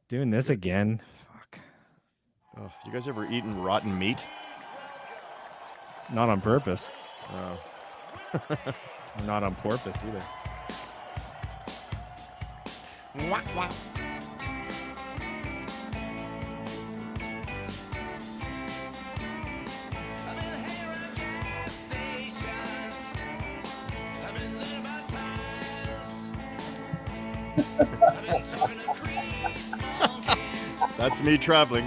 Doing this again. Fuck. Oh, you guys ever eaten rotten meat? Not on purpose. Oh. Or not on porpoise either. Wah, wah. That's me traveling.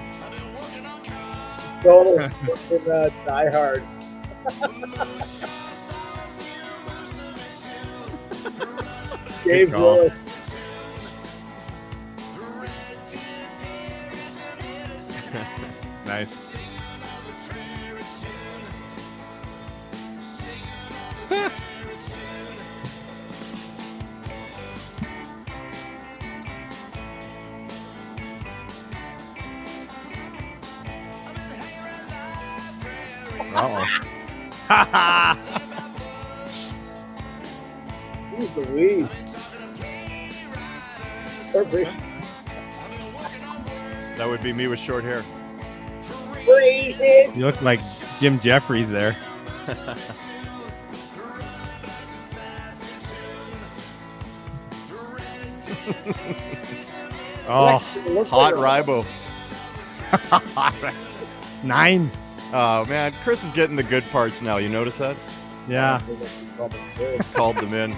Total fucking Die Hard. Dave call. Willis. Nice. Who's the weed? Perfect. That would be me with short hair. You look like Jim Jeffries there. Oh, Hot Rybo. 9. Oh, man. Chris is getting the good parts now. You notice that? Yeah. Called them in.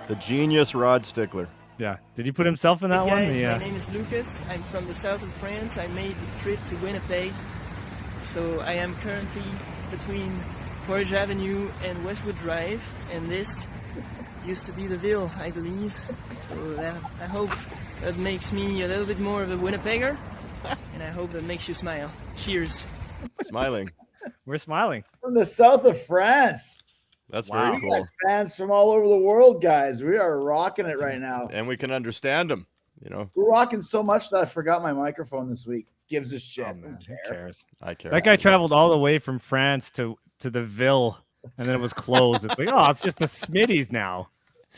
The genius Rod Stickler. Yeah. Did he put himself in that Hey one? guys, Yeah. my name is Lucas. I'm from the south of France. I made the trip to Winnipeg. So I am currently between Portage Avenue and Westwood Drive, and this used to be the Ville, I believe. So I hope that makes me a little bit more of a Winnipegger, and I hope that makes you smile. Cheers. Smiling. We're smiling. From the south of France. That's Wow. very We cool. got fans from all over the world, guys. We are rocking it right now. And we can understand them, you know. We're rocking so much that I forgot my microphone this week. Gives a shit. Oh, man. Who cares? I care. That guy traveled all the way from France to the Ville, and then it was closed. It's like, oh, it's just a Smitty's now.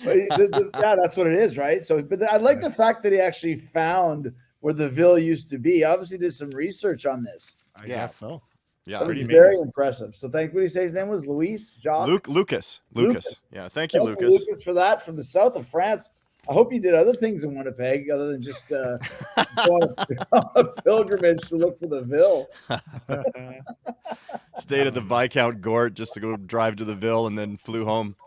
Yeah, that's what it is, right? So, but I like the fact that he actually found where the Ville used to be. Obviously, did some research on this. I guess so. Yeah. That was Pretty very impressive. So, what did he say his name was? Luis? Jacques? Lucas. Lucas. Yeah. Thank you, Thank you, Lucas. Lucas, for that from the south of France. I hope you did other things in Winnipeg other than just go on a pilgrimage to look for the Ville. Stayed at the Viscount Gort just to go drive to the Ville and then flew home.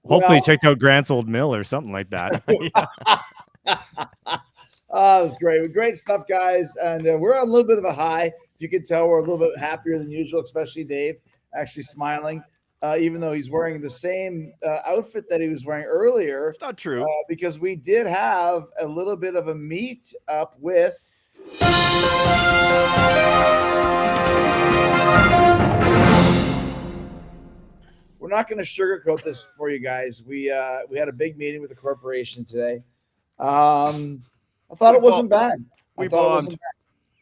Hopefully, he checked out Grant's old mill or something like that. Oh, it was great. Great stuff, guys. And we're on a little bit of a high. If you can tell, we're a little bit happier than usual, especially Dave, actually smiling, even though he's wearing the same outfit that he was wearing earlier. It's not true. Because we did have a little bit of a meet up with. We're not going to sugarcoat this for you guys. We had a big meeting with the corporation today. I thought it wasn't bad. We bombed.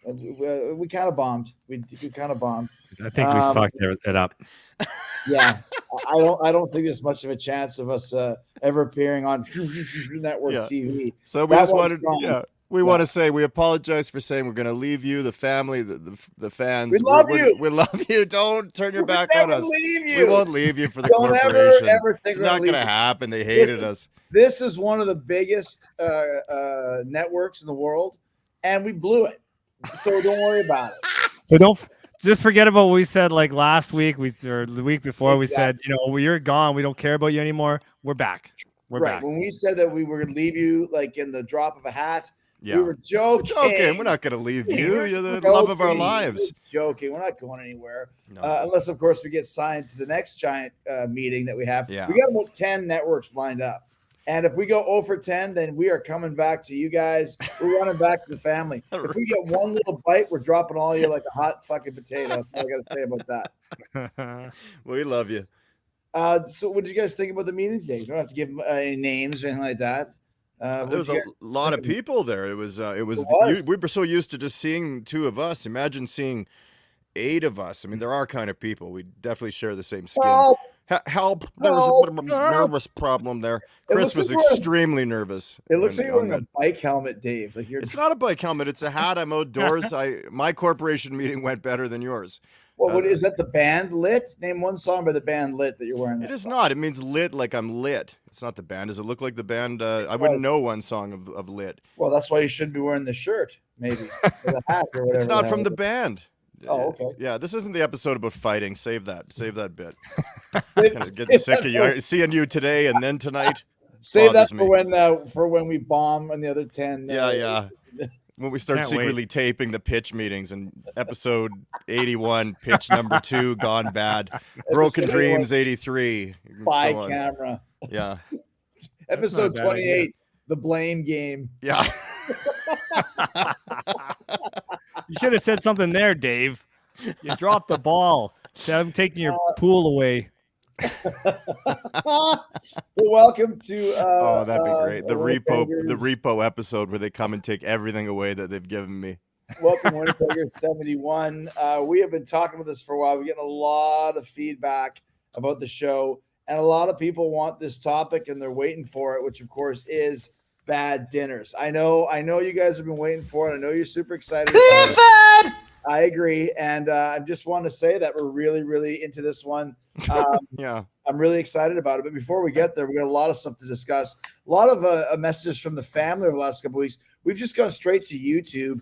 We kind of bombed. We kind of bombed. I think we fucked it up. Yeah, I don't think there's much of a chance of us ever appearing on network TV. So we just wanted, we want to say we apologize for saying we're going to leave you, the family, the fans. We love you. We love you. Don't turn your back on us. Leave you. We won't leave you for the Don't corporation. ever think it's we're not gonna going to leave you. happen. They hated Listen, us. This is one of the biggest networks in the world, and we blew it. So don't worry about it. So don't just forget about what we said like last week or the week before. We said, you're gone. We don't care about you anymore. We're back. We're back. When we said that we were going to leave you like in the drop of a hat, Yeah. we were joking. We're not going to leave you. You're the love of our lives. We're joking. We're not going anywhere. No. Unless, of course, we get signed to the next giant meeting that we have. Yeah. We got about 10 networks lined up. And if we go 0 for 10, then we are coming back to you guys. We're running back to the family. If we get one little bite, we're dropping all of you like a hot fucking potato. That's all I got to say about that. We love you. So what did you guys think about the meeting today? You don't have to give any names or anything like that. There was a lot of people there. It was. We were so used to just seeing 2 of us. Imagine seeing 8 of us. I mean, there are kind of people. We definitely share the same skin. Well, Help! There was a nervous problem there. Chris was extremely nervous. It looks like you're wearing a bike helmet, Dave. Like it's not a bike helmet. It's a hat. I'm outdoors. My corporation meeting went better than yours. Well, what is that? The band Lit? Name one song by the band Lit that you're wearing. It is not. It means lit, like I'm lit. It's not the band. Does it look like the band? I wouldn't know one song of Lit. Well, that's why you shouldn't be wearing the shirt, maybe, or the hat, or whatever. It's not from the band. Oh, okay. Yeah, this isn't the episode about fighting. Save that bit. Getting sick of you. Seeing you today and then tonight. Save that for when we bomb on the other 10. Yeah. When we start secretly taping the pitch meetings and episode 81, pitch number 2, gone bad. Broken Dreams 83. Spy camera. Yeah. Episode 28, the blame game. Yeah. You should have said something there, Dave. You dropped the ball. I'm taking your pool away. Well, welcome to that'd be great. The repo episode where they come and take everything away that they've given me. Welcome, Winnipeggers 71. We have been talking about this for a while. We're getting a lot of feedback about the show, and a lot of people want this topic and they're waiting for it, which of course is bad dinners. I know you guys have been waiting for it. I know you're super excited. I agree, and I just want to say that we're really, really into this one. Yeah, I'm really excited about it. But before we get there, we got a lot of stuff to discuss. A lot of messages from the family over the last couple of weeks. We've just gone straight to YouTube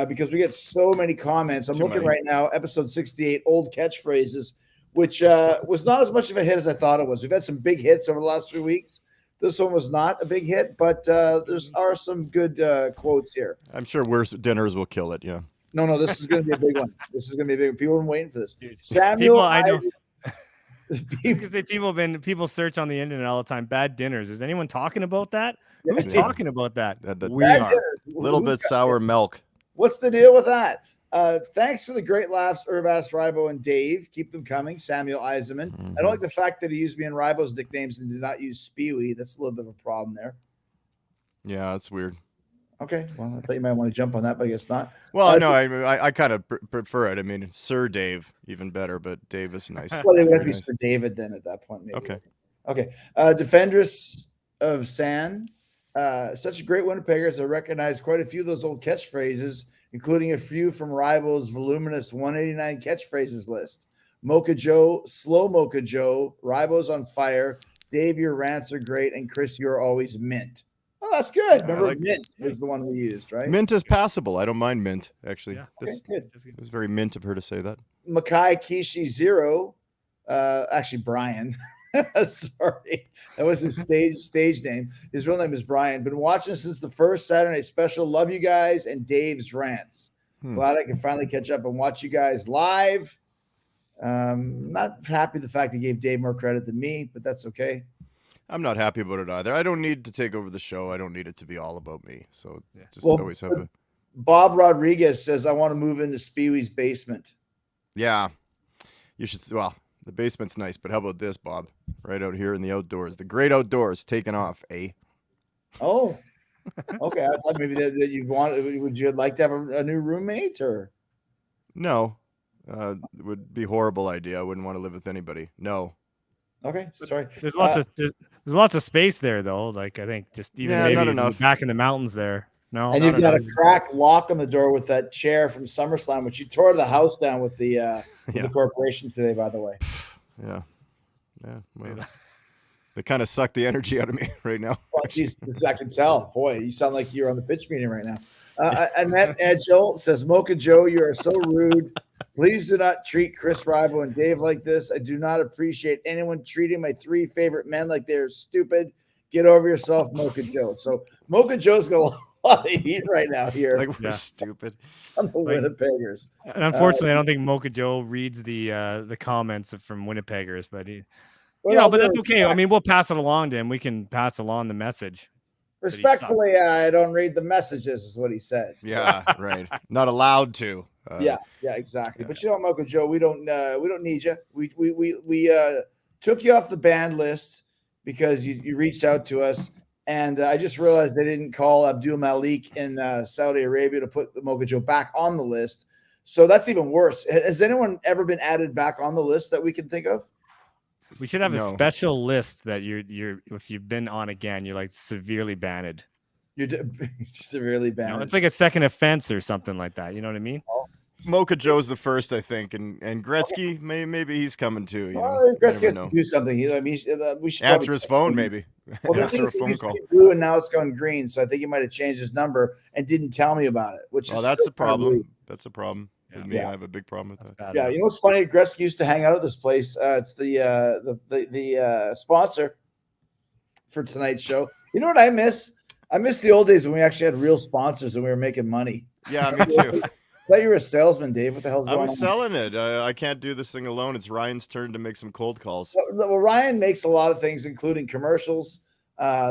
because we get so many comments. I'm looking right now, episode 68, old catchphrases, which was not as much of a hit as I thought it was. We've had some big hits over the last 3 weeks. This one was not a big hit, but there are some good quotes here. I'm sure worse dinners will kill it. Yeah. No, this is going to be a big one. This is going to be a big one. People have been waiting for this. Dude, Samuel, I know. People search on the internet all the time. Bad dinners. Is anyone talking about that? Yeah. Who's talking about that? We are. Little bit sour milk. What's the deal with that? Thanks for the great laughs, Irvas, Rybo, and Dave. Keep them coming. Samuel Eisenman. Mm-hmm. I don't like the fact that he used me and Rybo's nicknames and did not use Spewy. That's a little bit of a problem there. Yeah, that's weird. Okay, well, I thought you might want to jump on that, but I guess not. Well, no, I kind of prefer it. I mean, Sir Dave, even better, but Dave is nice. Well, it would be Sir David then at that point, maybe. Okay. Defendress of San, such a great Winnipeggers. I recognize quite a few of those old catchphrases, including a few from Rybo's voluminous 189 catchphrases list. Mocha Joe, Slow Mocha Joe, Rybo's on fire, Dave, your rants are great, and Chris, you're always mint. Oh, that's good. Remember, mint was the one we used, right? Mint is passable. I don't mind mint, actually. Yeah. Good. It was very mint of her to say that. Makai Kishi Zero, actually Brian. Sorry, that was his stage name. His real name is Brian. Been watching since the first Saturday Night Special. Love you guys and Dave's rants. Glad I can finally catch up and watch you guys live. Not happy the fact he gave Dave more credit than me, but that's okay. I'm not happy about it either. I don't need to take over the show. I don't need it to be all about me. So always have a. Bob Rodriguez says, I want to move into Speewy's basement. Yeah. You should. Well, the basement's nice, but how about this, Bob? Right out here in the outdoors. The great outdoors taking off, eh? Oh, okay. I thought maybe that you would you like to have a new roommate or? No. It would be a horrible idea. I wouldn't want to live with anybody. No. Okay, sorry. There's lots of space there though. Like I think just even not enough. Back in the mountains there. No, and you've got a cracked lock on the door with that chair from SummerSlam, which you tore the house down with the corporation today, by the way. Yeah. Well, they kind of suck the energy out of me right now. Well, geez, I can tell. Boy, you sound like you're on the pitch meeting right now. Annette Edgel says, Mocha Joe, you are so rude. Please do not treat Chris, Rybo, and Dave like this. I do not appreciate anyone treating my 3 favorite men like they're stupid. Get over yourself, Mocha Joe. So Mocha Joe's got a lot of heat right now here. Like we're stupid. I'm the Winnipeggers. And unfortunately, I don't think Mocha Joe reads the comments from Winnipeggers, but but that's okay. I mean, we'll pass it along to him. We can pass along the message. Respectfully, I don't read the messages, is what he said. Yeah, right. Not allowed to. Yeah, exactly. Yeah. But you know, Mocha Joe, we don't need you. We took you off the banned list because you reached out to us, and I just realized they didn't call Abdul Malik in Saudi Arabia to put the Mocha Joe back on the list. So that's even worse. Has anyone ever been added back on the list that we can think of? We should have a No. special list that you're if you've been on again, you're like severely banned. You're severely You banned. know, it's like a second offense or something like that. You know what I mean? Mocha Joe's the first, I think, and Gretzky maybe he's coming too. You know, Well, Gretzky you has never to know. do something. We should Answer probably his phone, maybe. Well, the Answer thing a is, it phone used to call. be blue and now it's gone green. So I think he might have changed his number and didn't tell me about it. Which Oh, is that's still a kind of problem. rude. That's a problem with me. Yeah. I have a big problem with that. Bad Yeah, enough. you know what's funny? Gretzky used to hang out at this place. It's the sponsor for tonight's show. You know what I miss? I miss the old days when we actually had real sponsors and we were making money. Yeah, me too. I thought you were a salesman, Dave. What the hell's I going was on? selling it. I can't do this thing alone. It's Ryan's turn to make some cold calls. Well, Ryan makes a lot of things, including commercials.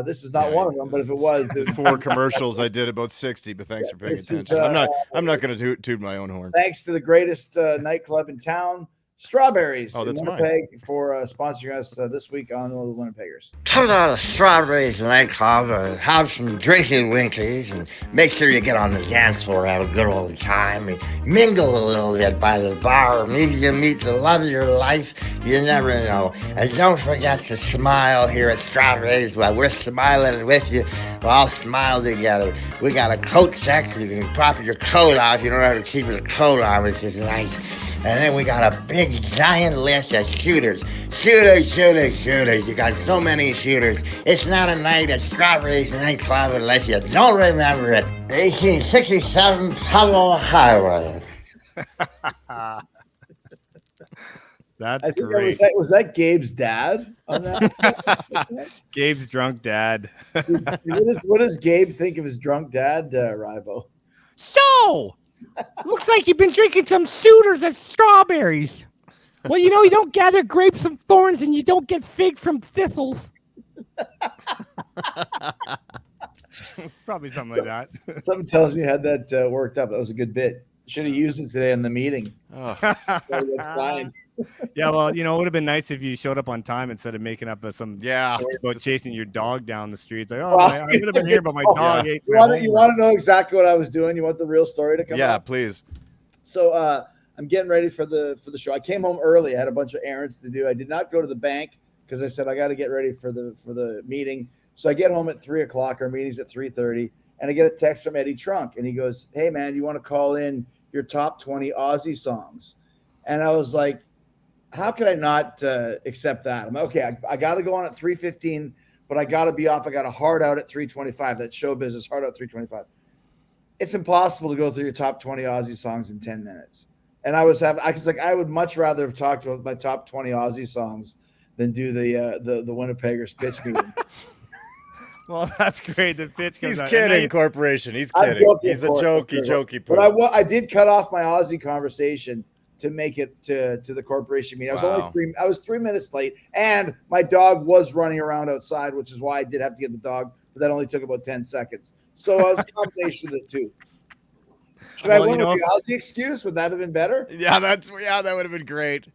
This is not Yeah, one of them, but if it was, The 4 commercials I did about 60, but thanks for paying this is, attention. I'm not going to toot my own horn. thanks to the greatest nightclub in town, Strawberries. Oh, in that's mine. Winnipeg for sponsoring us this week on the Winnipeggers. Come down to Strawberries nightclub and have some drinking winkies and make sure you get on the dance floor, have a good old time, and mingle a little bit by the bar. Maybe you meet the love of your life. You never know. And don't forget to smile here at Strawberries while we're smiling with you. We'll all smile together. We got a coat check. You can pop your coat off. You don't have to keep your coat on, which is nice. And then we got a big giant list of shooters. Shooters. You got so many shooters. It's not a night at Strawberries nightclub unless you don't remember it. 1867 Pablo Highway. That's I think great. was that Gabe's dad on that. Gabe's drunk dad. What does Gabe think of his drunk dad, Rybo? So, looks like you've been drinking some suitors at Strawberries. Well, you know, you don't gather grapes from thorns and you don't get figs from thistles. Probably something like that. Something tells me you had that worked up. That was a good bit. Should have used it today in the meeting. Oh, Signed. Yeah, well, you know, it would have been nice if you showed up on time instead of making up some yeah. story about chasing your dog down the streets. Like, oh, Well, I would have been here, but my dog ate You my want homework. to know exactly what I was doing? You want the real story to come Yeah, out? please. So I'm getting ready for the show. I came home early. I had a bunch of errands to do. I did not go to the bank because I said I got to get ready for the meeting. So I get home at 3:00. Our meeting's at 3:30, and I get a text from Eddie Trunk, and he goes, "Hey man, you want to call in your top 20 Ozzy songs?" And I was like, how could I not accept that? I'm like, okay. I got to go on at 3:15, but I got to be off. I got a hard out at 3:25. That show business hard out 3:25. It's impossible to go through your top 20 Ozzy songs in 10 minutes. And I was like, I would much rather have talked about my top 20 Ozzy songs than do the Winnipeggers pitch meeting. Well, that's great. The pitch goes He's out. kidding, corporation. He's I'm kidding. joking, He's a of course, jokey. But I did cut off my Ozzy conversation to make it to the corporation meeting. I was 3 minutes late, and my dog was running around outside, which is why I did have to get the dog, but that only took about 10 seconds. So I was a combination of the two. Should I win with the Ozzy excuse? Would that have been better? Yeah, that would have been great.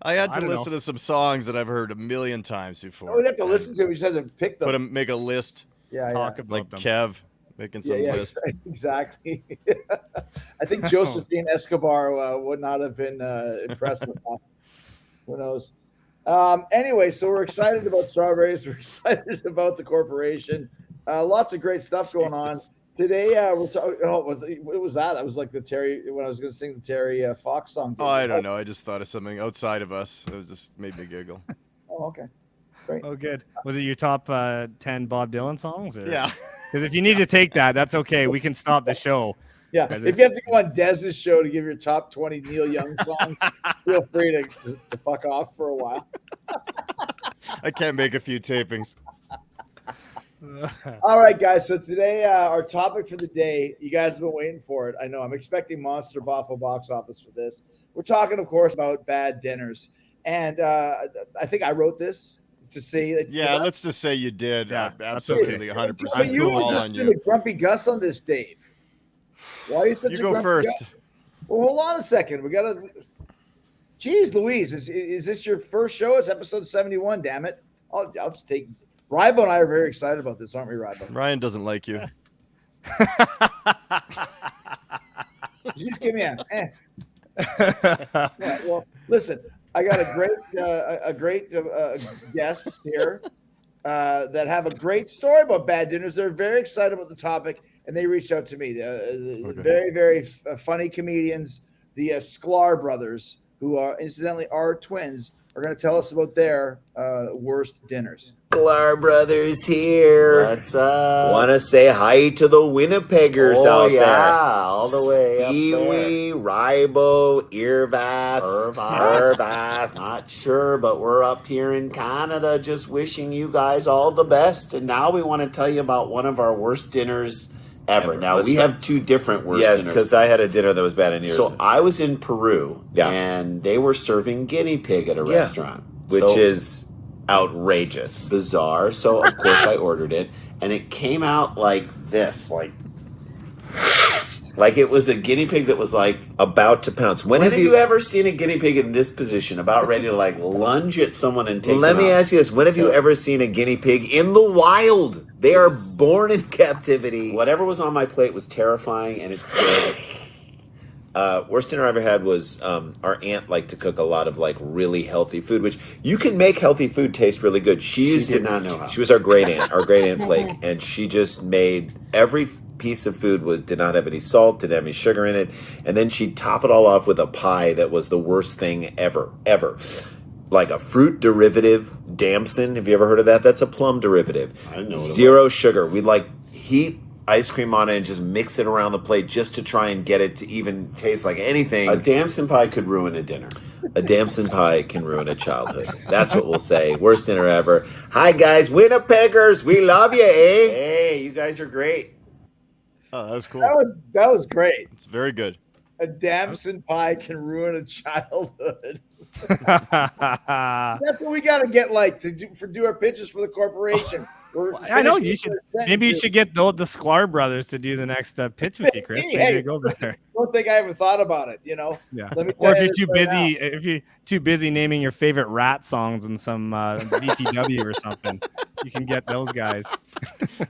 I had to don't listen to some songs that I've heard a million times before. No, we'd have to listen to it. We just have to pick them. Make a list. Talk about Like them. Kev making some list. Exactly. I think Josephine Escobar would not have been impressed with that. Who knows? Anyway, so we're excited about Strawberries. We're excited about the corporation. Lots of great stuff going on. Today, we're talking. Oh, what was that? I was like the Terry when I was going to sing the Terry Fox song. Oh, I don't know. I just thought of something outside of us. It just made me giggle. Oh, okay. Great. Oh, good. Was it your top 10 Bob Dylan songs? Or? Yeah. Because if you need to take that, that's okay. We can stop the show. Yeah. If you have to go on Dez's show to give your top 20 Neil Young songs, feel free to fuck off for a while. I can't make a few tapings. All right, guys. So today, our topic for the day, you guys have been waiting for it. I know. I'm expecting Monster Boffo box office for this. We're talking, of course, about bad dinners. And I think I wrote this to say that. Yeah, let's just say you did. Yeah, absolutely, okay. 100%. But you All were just on been you. a grumpy Gus on this, Dave. Why are you such You a go grumpy first. Gus? Well, hold on a second. We got to. Jeez Louise, is this your first show? It's episode 71, damn it. I'll just take. Rybo and I are very excited about this, aren't we, Rybo? Ryan doesn't like you. You just give me a. Yeah, well, listen. I got a great guests here that have a great story about bad dinners. They're very excited about the topic, and they reached out to me. Very, very funny comedians, the Sklar Brothers, who are incidentally our twins, are going to tell us about their worst dinners. Sklar Brothers here. What's up? Want to say hi to the Winnipeggers out there. All the way up Stewie, Rybo, Irvas. Not sure, but we're up here in Canada just wishing you guys all the best. And now we want to tell you about one of our worst dinners ever. Now, we have two different worst dinners. Yes, because I had a dinner that was bad in yours. So I was in Peru, and they were serving guinea pig at a restaurant. Which is outrageous. Bizarre. So, of course, I ordered it. And it came out like this, like it was a guinea pig that was like about to pounce. When have you ever seen a guinea pig in this position, about ready to like lunge at someone and take Let them me out? ask you this. When have you ever seen a guinea pig in the wild? They are born in captivity. Whatever was on my plate was terrifying, and it's worst dinner I ever had was our aunt liked to cook a lot of like really healthy food, which you can make healthy food taste really good. She did not know how. She was our great Aunt Flake, and she just made every piece of food did not have any salt, didn't have any sugar in it, and then she'd top it all off with a pie that was the worst thing ever. Like a fruit derivative, damson. Have you ever heard of that? That's a plum derivative. I know. Zero sugar. We'd like heat ice cream on it and just mix it around the plate just to try and get it to even taste like anything. A damson pie could ruin a dinner. A damson pie can ruin a childhood. That's what we'll say. Worst dinner ever. Hi, guys. Winnipeggers. We love you, eh? Hey, you guys are great. Oh, that was cool. That was great. It's very good. A damson pie can ruin a childhood. That's what we got to get like to do our pitches for the corporation. I know you should. Maybe you should get the Sklar Brothers to do the next pitch with you, Chris. Hey, go there. Don't think I ever thought about it. You know. Yeah. Let me Or tell if you you're this too right busy, if you're too busy naming your favorite rat songs in some BTW or something, you can get those guys.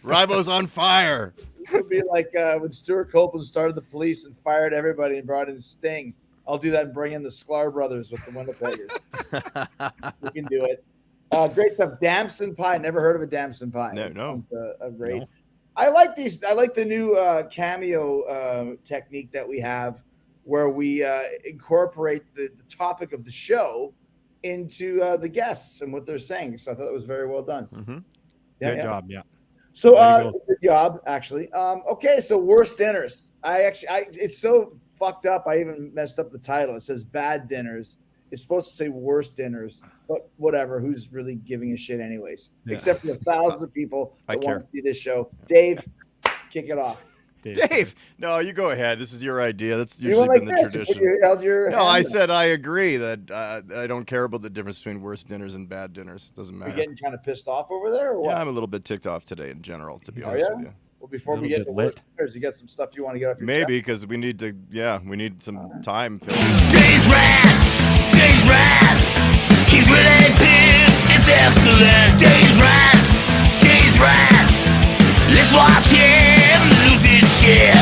Rybo's on fire. This would be like when Stuart Copeland started the police and fired everybody and brought in Sting. I'll do that and bring in the Sklar Brothers with the Winnipeggers. We can do it. Great stuff. Damson pie. Never heard of a damson pie. No. Great. No. I like these. I like the new cameo technique that we have, where we incorporate the topic of the show into the guests and what they're saying. So I thought that was very well done. Mm-hmm. Good job. Yeah. So good job, actually. Okay, so worst dinners. It's so fucked up. I even messed up the title. It says bad dinners. It's supposed to say worst dinners, but whatever. Who's really giving a shit anyways? Yeah. Except for the thousands of people that want to see this show. Dave, kick it off. Dave, no, you go ahead. This is your idea. That's usually been the tradition. No, I said I agree that I don't care about the difference between worst dinners and bad dinners. It doesn't matter. You're getting kind of pissed off over there, or what? Yeah, I'm a little bit ticked off today in general, to be honest with you. Well, before we get to worst dinners, you got some stuff you want to get off your chest? Maybe, because we need to, we need some time. Dave's Rants! He's really pissed. It's excellent. Dave's Rants! Let's watch him lose his shit.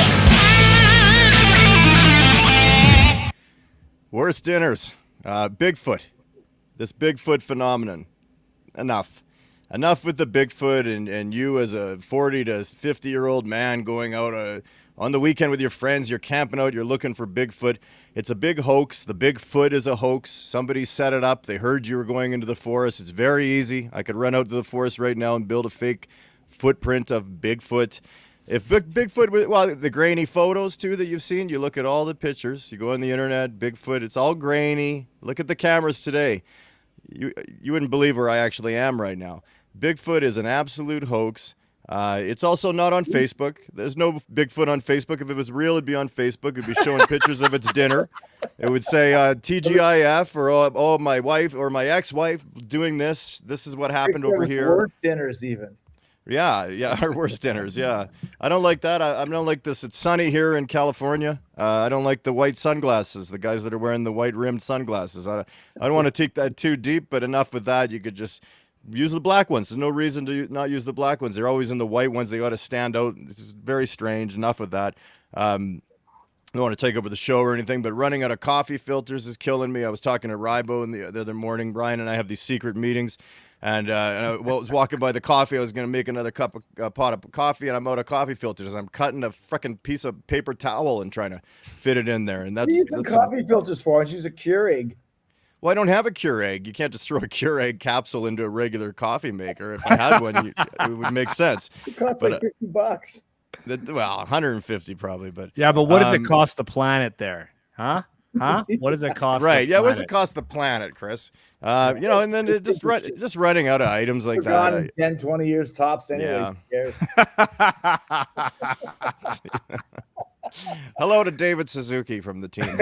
Worst dinners. Bigfoot. This Bigfoot phenomenon. Enough with the Bigfoot and you as a 40 to 50-year-old man going out on the weekend with your friends. You're camping out. You're looking for Bigfoot. It's a big hoax. The Bigfoot is a hoax. Somebody set it up. They heard you were going into the forest. It's very easy. I could run out to the forest right now and build a fake footprint of Bigfoot. If Bigfoot, the grainy photos too that you've seen, you look at all the pictures, you go on the internet, Bigfoot, it's all grainy. Look at the cameras today. You wouldn't believe where I actually am right now. Bigfoot is an absolute hoax. It's also not on Facebook. There's no Bigfoot on Facebook. If it was real, it'd be on Facebook. It'd be showing pictures of its dinner. It would say TGIF or my wife or my ex-wife doing this. This is what happened over here. Worst dinners even. Yeah, our worst dinners, yeah. I don't like that. I don't like this. It's sunny here in California. I don't like the white sunglasses, the guys that are wearing the white-rimmed sunglasses. I don't want to take that too deep, but enough with that. You could just use the black ones. There's no reason to not use the black ones. They're always in the white ones. They got to stand out. This is very strange. Enough with that. don't want to take over the show or anything, but running out of coffee filters is killing me. I was talking to Rybo in the other morning. Brian and I have these secret meetings. And I was walking by the coffee. I was going to make another pot of coffee, and I'm out of coffee filters. I'm cutting a freaking piece of paper towel and trying to fit it in there. And that's coffee filters for. And she's a Keurig. Well, I don't have a Keurig. You can't just throw a Keurig capsule into a regular coffee maker. If I had one, it would make sense. It costs like $50. Well, 150 probably, but yeah. But what does it cost the planet there? Huh? What does it cost? Right. Yeah. What does it cost the planet, Chris? And then it just running out of items like that. In 10, 20 years tops anyway. Yeah. Who cares? Hello to David Suzuki from the team.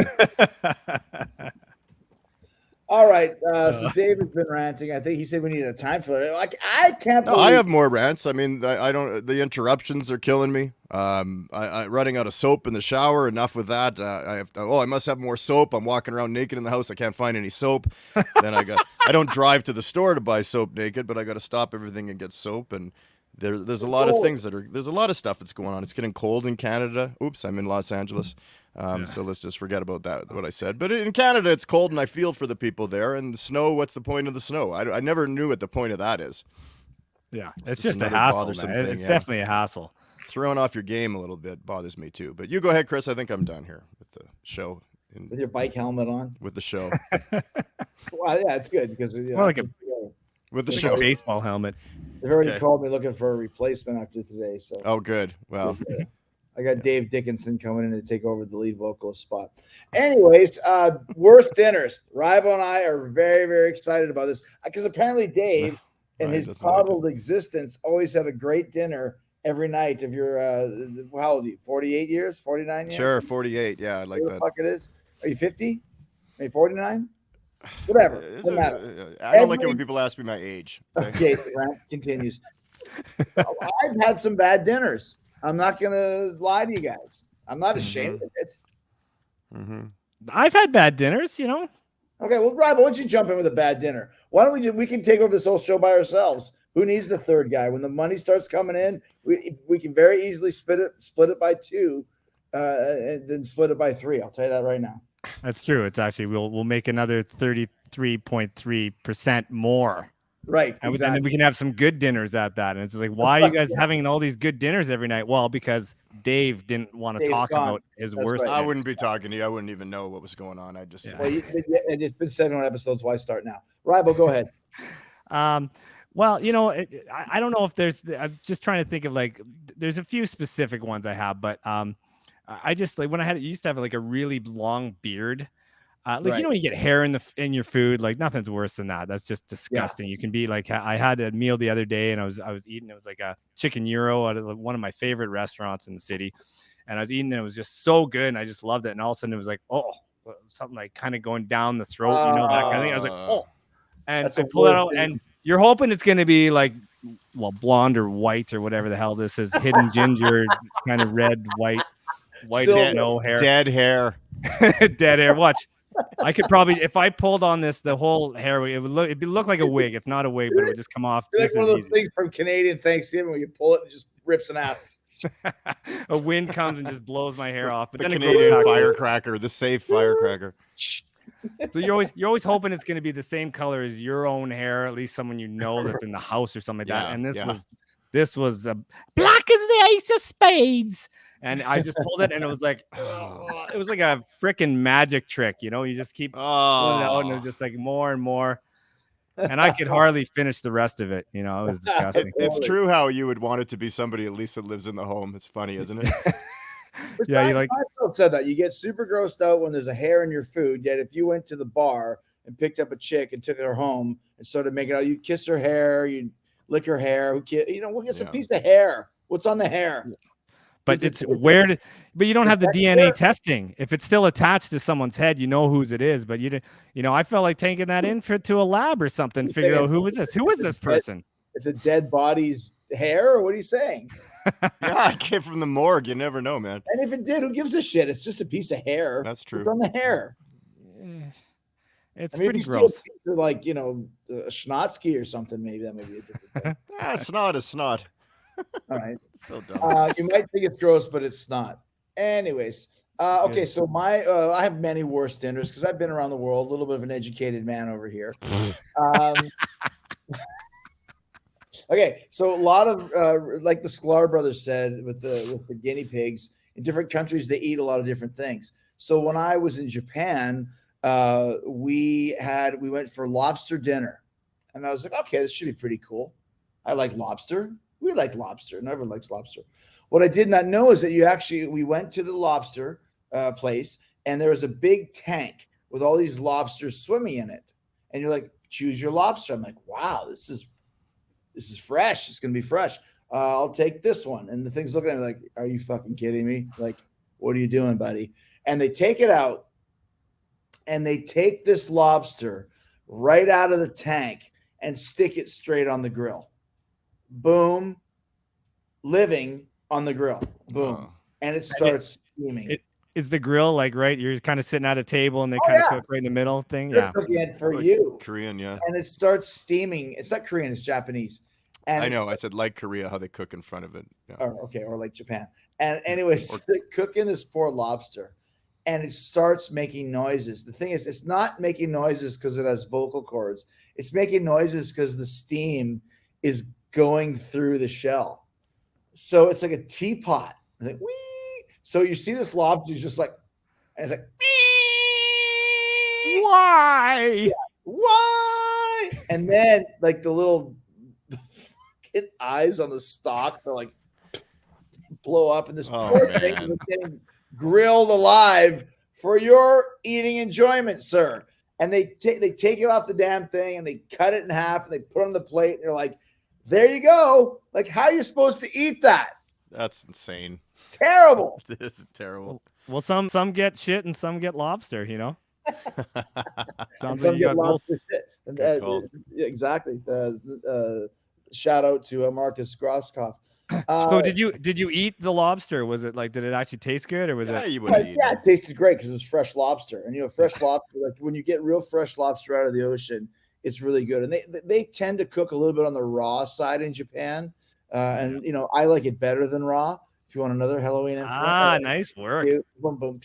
All right. So David's been ranting. I think he said we need a time for it. Like, I can't believe I have more rants. I mean, I don't. The interruptions are killing me. I running out of soap in the shower. Enough with that. I must have more soap. I'm walking around naked in the house. I can't find any soap. Then I don't drive to the store to buy soap naked, but I got to stop everything and get soap. And there's a lot of things there's a lot of stuff that's going on. It's getting cold in Canada. Oops, I'm in Los Angeles. So let's just forget about that, what I said. But in Canada, it's cold, and I feel for the people there. And the snow, what's the point of the snow? I never knew what the point of that is. Yeah, it's just a hassle, man. It's definitely a hassle. Throwing off your game a little bit bothers me, too. But you go ahead, Chris. I think I'm done here with the show. With your bike helmet on? With the show. Well, yeah, it's good because with the show. A baseball helmet. They've already called me looking for a replacement after today. So. Oh, good. Well. I got Dave Dickinson coming in to take over the lead vocalist spot. Anyways, worst dinners. Rybo and I are very, very excited about this because apparently Dave and his coddled existence always had a great dinner every night. If you're, how old are you? 48 years? 49 years? Sure, 48. Yeah, I like that. What the fuck it is? Are you 50? Are you 49? Whatever. Doesn't matter. I don't like it when people ask me my age. Okay, rant continues. I've had some bad dinners. I'm not going to lie to you guys. I'm not ashamed of it. Mm-hmm. I've had bad dinners, you know. Okay, well, Rybo, why don't you jump in with a bad dinner? Why don't we can take over this whole show by ourselves. Who needs the third guy? When the money starts coming in, we can very easily split it by 2 and then split it by 3. I'll tell you that right now. That's true. It's actually, we'll make another 33.3% more. Right. And then we can have some good dinners at that. And it's like, why are you guys having all these good dinners every night? Well, because Dave didn't want to talk about his worst. Right. I wouldn't be talking to you. I wouldn't even know what was going on. I just. Well, it's been 71 episodes. Why start now? Rybo, go ahead. Well, you know, I don't know if there's. I'm just trying to think of there's a few specific ones I have, but I just when I used to have a really long beard. You know, when you get hair in your food, nothing's worse than that. That's just disgusting. Yeah. You can be I had a meal the other day and I was eating, it was like a chicken gyro at one of my favorite restaurants in the city. And I was eating and it was just so good. And I just loved it. And all of a sudden it was something kind of going down the throat, you know, that kind of thing. I was like, oh, and I pull it out and you're hoping it's going to be blonde or white or whatever the hell this is, hidden ginger, kind of red, white, no hair. Dead hair. Dead hair. Watch. I could probably, if I pulled on the whole hair, it'd look like a wig. It's not a wig, but it would just come off. It's like one of those things from Canadian Thanksgiving where you pull it and it just rips it out. A wind comes and just blows my hair off. But the Canadian firecracker, the safe firecracker. So you're always hoping it's going to be the same color as your own hair, at least someone you know that's in the house or something like that. And this was black as the ace of spades. And I just pulled it, and it was it was like a freaking magic trick, you know. You just keep pulling it out, and it was just more and more. And I could hardly finish the rest of it, you know. It was disgusting. It's true how you would want it to be somebody at least that lives in the home. It's funny, isn't it? Yeah, you said that you get super grossed out when there's a hair in your food. Yet if you went to the bar and picked up a chick and took her home and started making out, you'd kiss her hair, you'd lick her hair. We'll get some piece of hair. What's on the hair? But but you don't have the DNA testing. If it's still attached to someone's head, you know whose it is. But I felt like taking that in to a lab or something, figure out who is this? Who is this person? It's a dead body's hair, or what are you saying? Yeah, it came from the morgue. You never know, man. And if it did, who gives a shit? It's just a piece of hair. That's true. It's on the hair. It's pretty gross. A schnotsky or something, maybe that may be a different thing. Snot is snot. All right. So dumb. You might think it's gross, but it's not. Anyways, Okay, so I have many worst dinners because I've been around the world, a little bit of an educated man over here. Okay, so a lot of like the Sklar Brothers said with the guinea pigs in different countries, they eat a lot of different things. So when I was in Japan, we went for lobster dinner, and I was like, okay, this should be pretty cool. I like lobster. We like lobster. Everyone likes lobster. What I did not know is that we went to the lobster place, and there was a big tank with all these lobsters swimming in it, and you're like, choose your lobster. I'm like, wow, this is fresh. It's gonna be fresh. I'll take this one. And the thing's looking at me like, are you fucking kidding me? Like, what are you doing, buddy? And they take it out, and they take this lobster right out of the tank and stick it straight on the grill. Boom, living on the grill. Boom, and it starts steaming. Is the grill like right? You're kind of sitting at a table and they cook right in the middle thing. They're cooking it for you. Korean, yeah. And it starts steaming. It's not Korean, it's Japanese. And I know. I said like Korea, how they cook in front of it. Yeah. Or like Japan. And anyways, they're cooking this poor lobster, and it starts making noises. The thing is, it's not making noises because it has vocal cords. It's making noises because the steam is going through the shell. So it's like a teapot. It's like, wee. So you see this lobster is just like, and it's like, why? Yeah, why? And then like the little eyes on the stalk, they're like blow up, and this poor thing is getting grilled alive for your eating enjoyment, sir. And they take it off the damn thing and they cut it in half and they put it on the plate, and they're like, there you go. Like, how are you supposed to eat that? That's insane. Terrible. This is terrible. Well, some get shit and some get lobster, you know. Sounds like you got lobster shit. Exactly. Shout out to Marcus Grosskopf. So did you eat the lobster? Was it like, did it actually taste good, or was it? It tasted great because it was fresh lobster. And fresh lobster, like when you get real fresh lobster out of the ocean, it's really good. And they tend to cook a little bit on the raw side in Japan. And I like it better than raw. If you want another Halloween info. Nice work. Boom, boom,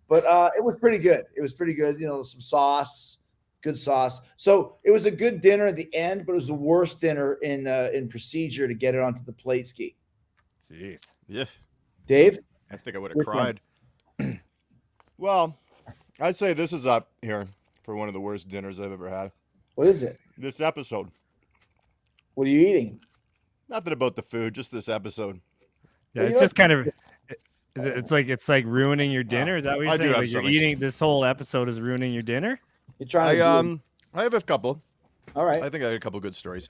but it was pretty good. It was pretty good. Some sauce, good sauce. So it was a good dinner at the end, but it was the worst dinner in procedure to get it onto the plate ski. Jeez. Yeah. Dave? I think I would have cried. Well, I'd say this is up here for one of the worst dinners I've ever had. What is it? This episode. What are you eating? Nothing about the food, just this episode. Yeah, it's just kind of. It's like ruining your dinner. Is that what you're saying? Like you're eating, this whole episode is ruining your dinner. You're trying. I have a couple. All right. I think I had a couple good stories.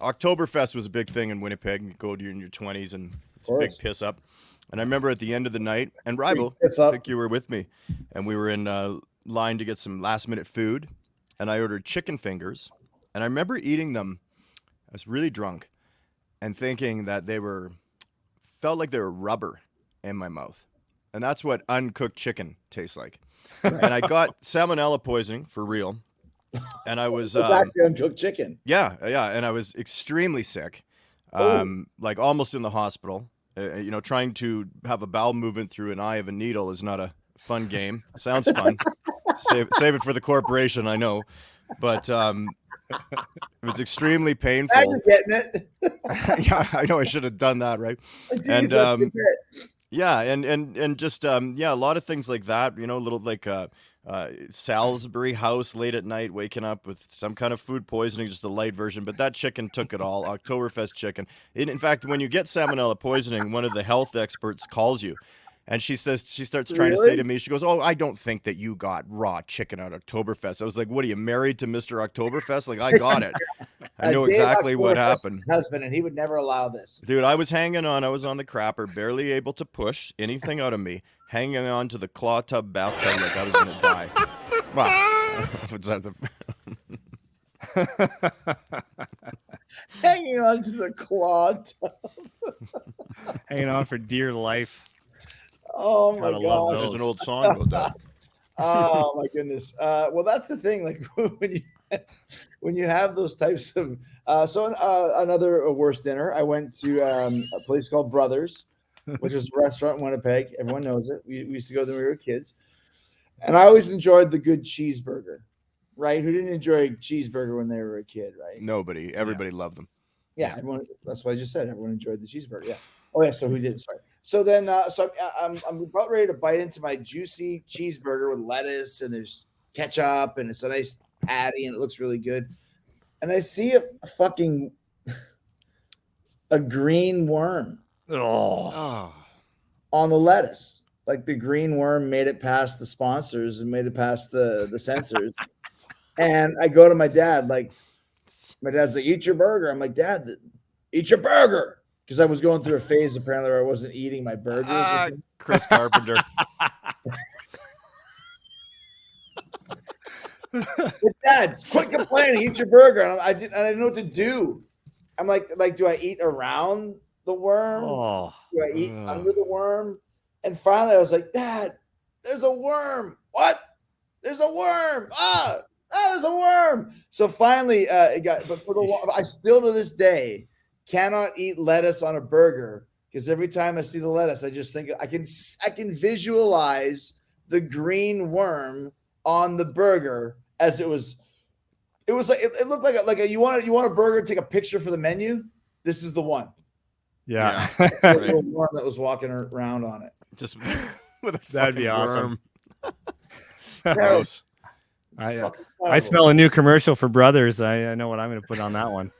Oktoberfest was a big thing in Winnipeg. You go in your 20s and it's a big piss up. And I remember at the end of the night, and Rybo, I think you were with me, and we were in line to get some last minute food, and I ordered chicken fingers, and I remember eating them. I was really drunk and thinking that felt like they were rubber in my mouth. And that's what uncooked chicken tastes like. And I got salmonella poisoning for real. And I was actually uncooked chicken. Yeah. And I was extremely sick, like almost in the hospital. Trying to have a bowel movement through an eye of a needle is not a fun game. Sounds fun. Save it for the corporation, I know. But it was extrely painful. You're getting it. Yeah, I know I should have done that, right? Jeez, and yeah, and just a lot of things like that. Little like Salisbury House late at night, waking up with some kind of food poisoning, just a light version. But that chicken took it all. Oktoberfest chicken. In fact, when you get salmonella poisoning, one of the health experts calls you. And she starts trying to say to me, she goes, "Oh, I don't think that you got raw chicken at Oktoberfest." I was like, "What are you, married to Mr. Oktoberfest?" Like, I got it. I know exactly what happened. Husband, and he would never allow this. Dude, I was hanging on. I was on the crapper, barely able to push anything out of me, hanging on to the claw tub bathtub like I was going to die. Wow. What's that? Hanging on to the claw tub. Hanging on for dear life. Oh my gosh. There's an old song about that. Oh my goodness. Well, that's the thing. Like when you have those types of another worst dinner. I went to a place called Brothers. which was a restaurant in Winnipeg. Everyone knows it. We used to go there when we were kids. And I always enjoyed the good cheeseburger, right? Who didn't enjoy a cheeseburger when they were a kid, right? Nobody. Everybody loved them. Yeah, everyone. That's what I just said. Everyone enjoyed the cheeseburger. Yeah. Oh yeah. So who didn't? Sorry. So then, I'm about ready to bite into my juicy cheeseburger with lettuce and there's ketchup and it's a nice patty and it looks really good. And I see a green worm Oh. on the lettuce. Like the green worm made it past the sponsors and made it past the censors. And I go to my dad, like, my dad's like, eat your burger. I'm like, Dad, eat your burger. Because I was going through a phase apparently where I wasn't eating my burger. Chris Carpenter. But Dad, quit complaining. Eat your burger. And I didn't know what to do. I'm like, do I eat around the worm? Oh. Do I eat under the worm? And finally, I was like, Dad, there's a worm. What? There's a worm. There's a worm. So finally, I still to this day cannot eat lettuce on a burger because every time I see the lettuce, I just think I can visualize the green worm on the burger as it was. It was like it looked like you want a burger. Take a picture for the menu. This is the one. Yeah. The little worm that was walking around on it. Just with a That'd be fucking awesome. worm. Gross. I smell a new commercial for Brothers. I know what I'm going to put on that one.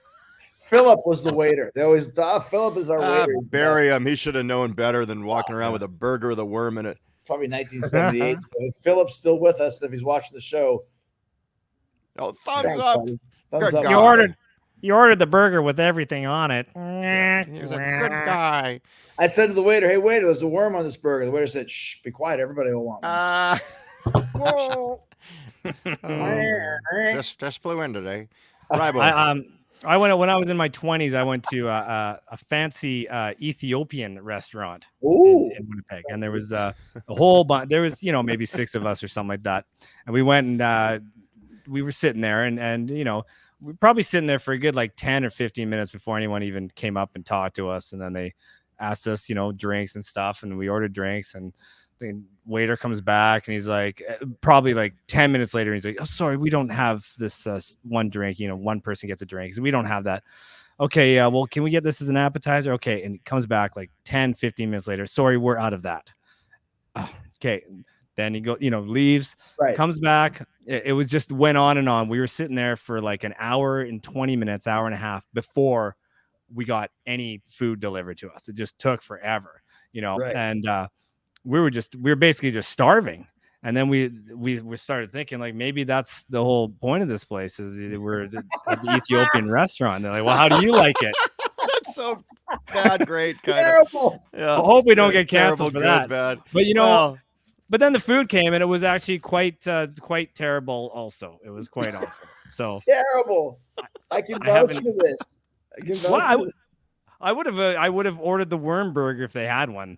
Philip was the waiter. They always thought Philip is our waiter. Bury him. He should have known better than walking around with a burger with a worm in it. Probably 1978. So if Philip's still with us, if he's watching the show, thumbs up. Thumbs up. You ordered the burger with everything on it. He was a good guy. I said to the waiter, "Hey waiter, there's a worm on this burger." The waiter said, "Shh, be quiet. Everybody will want one." Just flew in today. Rybo. I went when I was in my 20s. I went to a fancy Ethiopian restaurant in Winnipeg, and there was a whole bunch. There was maybe 6 of us or something like that, and we went and we were sitting there, and we were probably sitting there for a good like 10 or 15 minutes before anyone even came up and talked to us, and then they asked us drinks and stuff, and we ordered drinks, and the waiter comes back and he's like, probably like 10 minutes later, he's like, "Oh, sorry, we don't have this one drink. One person gets a drink. So we don't have that." "Okay, well, can we get this as an appetizer?" "Okay." And he comes back like 10, 15 minutes later. "Sorry, we're out of that." "Oh, okay." Then he leaves, right. Comes back. It was just went on and on. We were sitting there for like an hour and 20 minutes, hour and a half before we got any food delivered to us. It just took forever, Right. And we were basically just starving. And then we started thinking like maybe that's the whole point of this place is we're at the Ethiopian restaurant. And they're like, "Well, how do you like it?" That's so bad, great, kind terrible. of. Yeah. I hope we don't get canceled for that. Bad. But but then the food came and it was actually quite terrible. Also, it was quite awful. So terrible. I can vouch for this. I would have ordered the worm burger if they had one.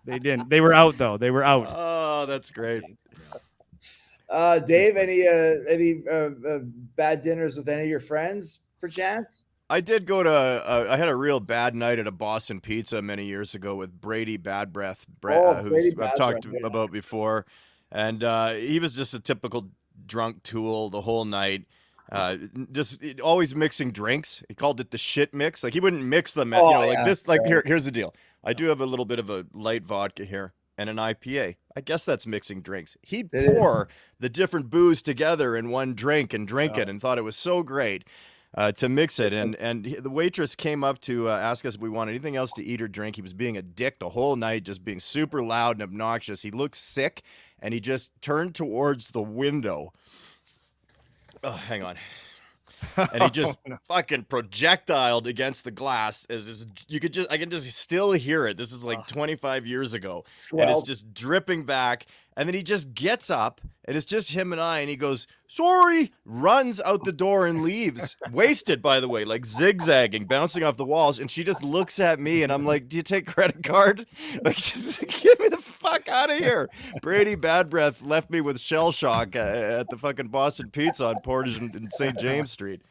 They didn't. They were out though. They were out. Oh, that's great. Dave, any bad dinners with any of your friends, perchance? I did go to. I had a real bad night at a Boston Pizza many years ago with Brady Bad Breath, who's I've talked about before, and he was just a typical drunk tool the whole night. Just always mixing drinks. He called it the shit mix. Like he wouldn't mix them, this. Like here's the deal. I do have a little bit of a light vodka here and an IPA. I guess that's mixing drinks. He'd pour the different booze together in one drink and drink it, and thought it was so great to mix it. And the waitress came up to ask us if we wanted anything else to eat or drink. He was being a dick the whole night, just being super loud and obnoxious. He looked sick, and he just turned towards the window. Oh, hang on. And he just fucking projectiled against the glass I can just still hear it. This is like 25 years ago. And it's just dripping back. And then he just gets up and it's just him and I, and he goes, "Sorry," runs out the door and leaves. Wasted, by the way, like zigzagging, bouncing off the walls. And she just looks at me and I'm like, "Do you take credit card? Like, just get me the fuck out of here." Brady Bad Breath left me with shell shock at the fucking Boston Pizza on Portage and St. James Street.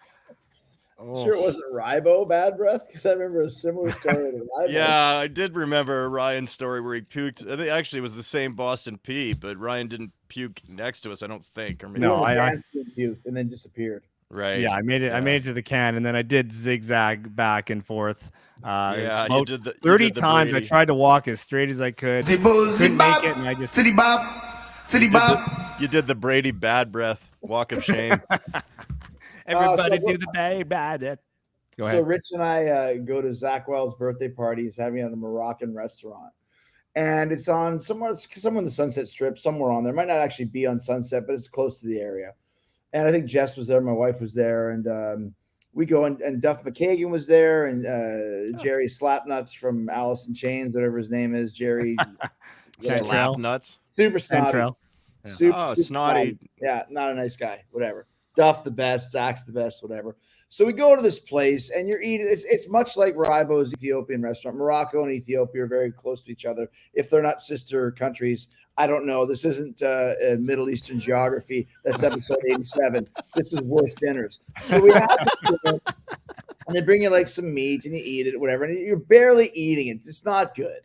Sure, it wasn't Rybo bad breath because I remember a similar story to Rybo. Yeah, I did remember Ryan's story where he puked. I think actually it was the same Boston pee, but Ryan didn't puke next to us, I don't think. Or maybe No, I puked and then disappeared. right. Yeah, I made it. Yeah. I made it to the can, and then I did zigzag back and forth. Yeah, you about did the 30 times. Brady. I tried to walk as straight as I could. Couldn't make it, and I just You did the Brady bad breath walk of shame. everybody do the bad. Go ahead. So Rich and I go to Zach Wells' birthday party. He's having it at a Moroccan restaurant. And it's on somewhere in the Sunset Strip, somewhere on there. It might not actually be on Sunset, but it's close to the area. And I think Jess was there. My wife was there. And we go, and Duff McKagan was there. And Jerry Slapnuts from Alice in Chains, whatever his name is. Jerry. Slapnuts. Super snotty. Cantrell. Super snotty. Yeah, not a nice guy. Whatever. Duff the best, Zach's the best, whatever. So we go to this place, and you're eating. It's much like Rybo's Ethiopian restaurant. Morocco and Ethiopia are very close to each other. If they're not sister countries, I don't know. This isn't Middle Eastern geography. That's episode 87. This is worst dinners. So we have to, and they bring you like some meat, and you eat it, whatever, and you're barely eating it. It's not good.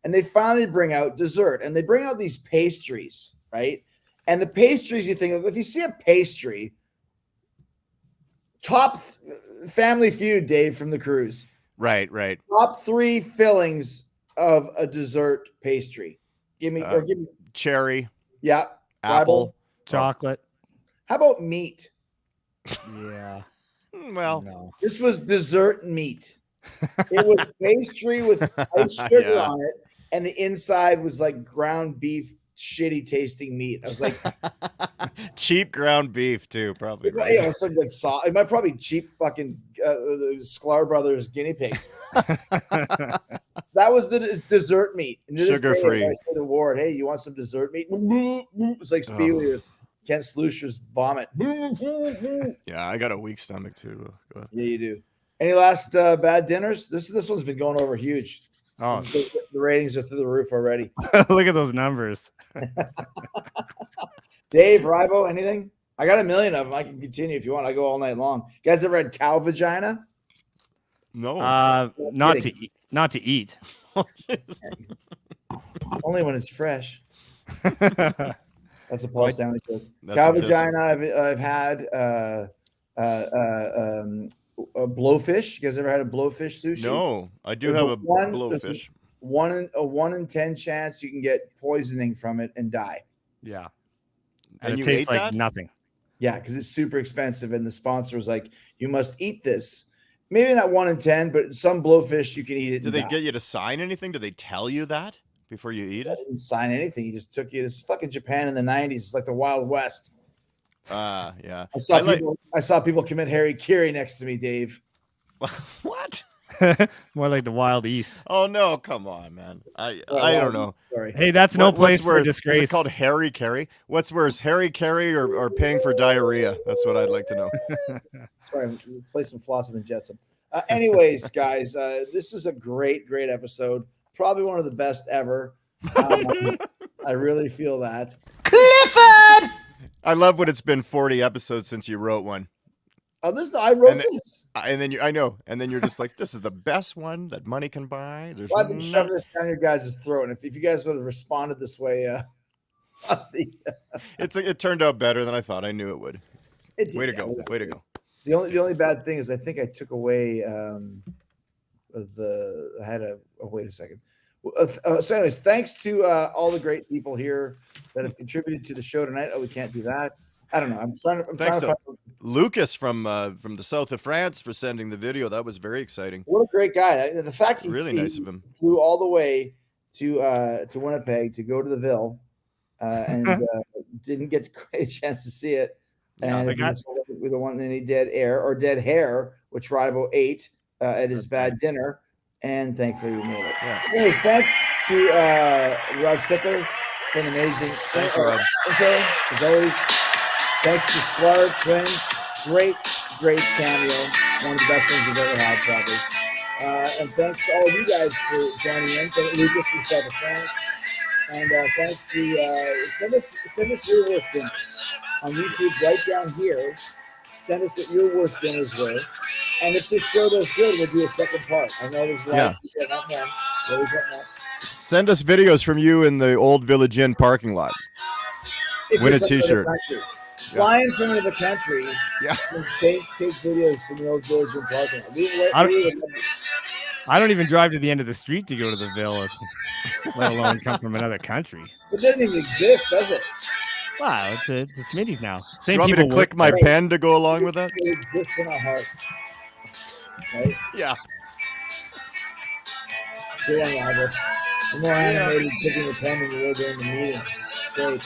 And they finally bring out dessert, and they bring out these pastries, right? And the pastries, you think, if you see a pastry, top Family Feud, Dave from the cruise. Right. Top 3 fillings of a dessert pastry. Give me cherry. Yeah. Apple. Rybo. Chocolate. How about meat? Yeah. Well, No. This was dessert meat. It was pastry with ice sugar on it, and the inside was like ground beef, shitty tasting meat. I was like, cheap ground beef too, probably. Right? Yeah, it's like it might probably cheap fucking Sklar Brothers guinea pig. That was the dessert meat. And Sugar free. I said to Ward, "Hey, you want some dessert meat?" It's like Speedy or Kent Slusher's vomit. Yeah, I got a weak stomach too. Go ahead. Yeah, you do. Any last bad dinners? This one's been going over huge. Oh, The ratings are through the roof already. look at those numbers. Dave, Rybo, anything? I got a million of them. I can continue if you want. I go all night long. You guys ever had cow vagina? No. Not to eat. Not to eat. Only when it's fresh. That's a Paul Stanley joke. That's Cow a kiss. vagina. I've had a blowfish. You guys ever had a blowfish sushi? No, I do There's have a there's blowfish. a 1 in 10 chance you can get poisoning from it and die. Yeah. And it you tastes ate like that? nothing. Yeah, because it's super expensive, and the sponsor was like, "You must eat this." Maybe not 1 in 10, but some blowfish you can eat it. Do they get you to sign anything? Do they tell you that before you eat I it? didn't sign anything. He just took you to fucking Japan in the 90s. It's like the Wild West. Yeah. I saw people commit Harry next to me, Dave. What? More like the Wild East. Oh no! Come on, man. I don't know. Sorry. Hey, that's no place What's for worse? disgrace. Is it called Harry Carry? What's worse, Harry Carry or paying for diarrhea? That's what I'd like to know. Sorry, let's play some Flotsam and Jetsam. Anyways, guys, this is a great episode. Probably one of the best ever. I really feel that. Clifford! I love when it's been 40 episodes since you wrote one. I wrote this. And then I know. And then you're just like, this is the best one that money can buy. There's Well, I've been shoving this down your guys' throat. And if you guys would have responded this way, it turned out better than I thought. I knew it would. Way to go. Way to go. The only bad thing is I think I took away wait a second. So anyways, thanks to all the great people here that have contributed to the show tonight. Oh, we can't do that. I don't know. I'm trying to find Lucas from the south of France for sending the video. That was very exciting. what a great guy. The fact Really nice of him. flew all the way to Winnipeg to go to the Ville and didn't get a chance to see it. And with the one any dead hair, which Rybo ate at his bad dinner, and thankfully we made it. Yeah. So anyways, thanks to Rod Stickler for an amazing intro, as always. Thanks to Sklar Twins, great cameo, one of the best things we've ever had, probably. And thanks to all of you guys for joining in. So Lucas from South of France, and thanks to send us your worst dinners on YouTube right down here. Send us what your worst dinners were, And if this show does good, we'll do a second part. I know there's a lot of people getting up now. Send us videos from you in the old Village Inn parking lot. Win a T-shirt. Flying from another country. Yeah. Take videos from the old Village Inn parking lot. I don't even drive to the end of the street to go to the Villa, let alone come from another country. It doesn't even exist, does it? Wow, it's Smitty's now. Same you want people me to click my pen to go along with that? It exists in our hearts. Right? Yeah. Good on, Robert. I'm more animated clicking the pen than you were during the meeting. Great.